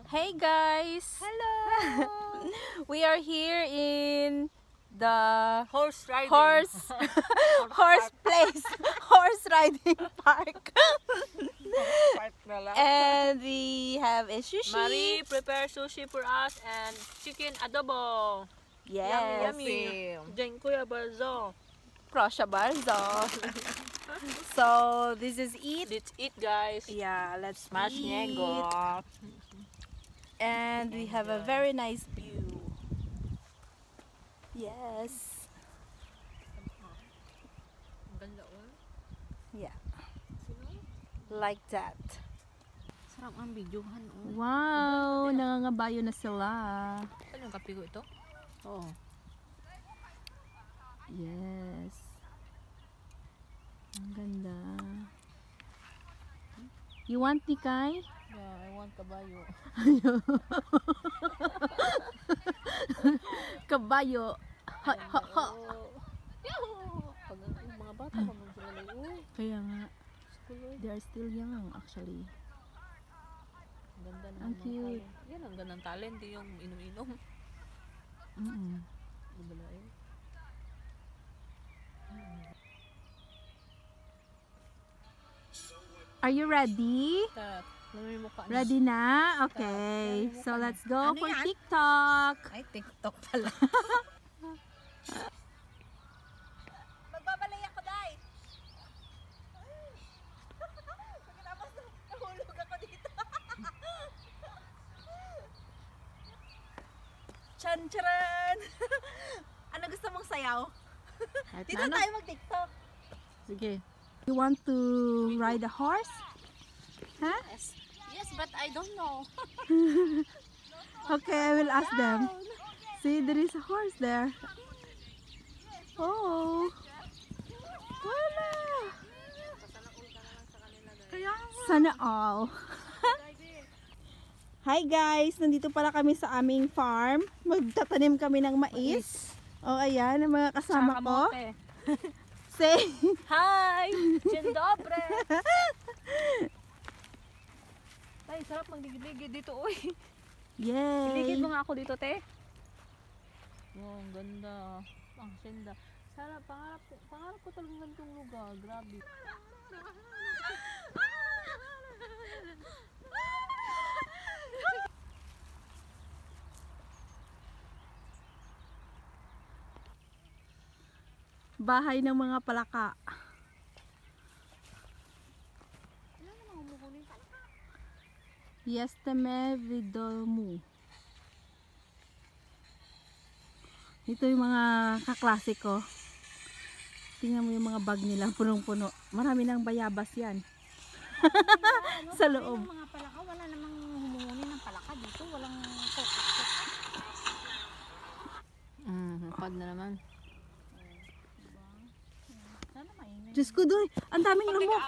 Hey guys! Hello! We are here in the Horse riding. horse place, horse riding park. Park na lang. And we have a sushi. Marie prepare sushi for us and chicken adobo. Yes. Yummy. Diyan Kuya Barzo. Proszę bardzo. So this is it. Let's eat, guys. Yeah, let's Smash eat. nego. And we have a very nice view. Yes. Ganda oh. Yeah. Like that. Sarap ang videohan oh. Wow, nangangabayo na sila. Ano yung kape ko ito? Oo. Yes. Ang ganda. You want Nikay? Yeah, I want kabayo. Kabayo. Ha, ha, ha. Pag mga bata pa man sila like, uy, Kaya nga, school uy. they are still young actually. Ganda naman Ang ng cute. talent. Yan ang gandang talent, yung inom-inom. Diba eh? Are you ready? Tat, ano yung mukha niya? Ready na? Okay. So let's go Ano for yan? TikTok. Ay, TikTok pala. Magbabalay ako, Day. Pagkatapos nahulog ako dito. Chan-charan! Ano gusto mong sayaw? Dito tayo mag-TikTok. Sige. You want to ride a horse? Huh? Yes, but I don't know. Okay, I will ask them. See, there is a horse there. Oh. Wala. Sana all. Hi guys, nandito pala kami sa aming farm. Magtatanim kami ng mais. Oh, ayan, ang mga kasama ko. Say, Hi! Dzień dobry! Ay, sarap magligid-ligid dito, uy. Ligid yay. mo nga ako dito, te. Wow, ang ganda. Ang senda. Sarap, pangarap ko talagang ganitong lugar. Grabe. Bahay ng mga palaka. Yesteme Vidomu. Ito yung mga kaklase ko. Tingnan mo yung mga bag nila, punong-puno. Marami ng bayabas yan. Sa loob. Mga palaka, wala namang humunguni ng palaka dito, walang Pad na naman. sana mainit. Diyos ko doy, ang daming lamok.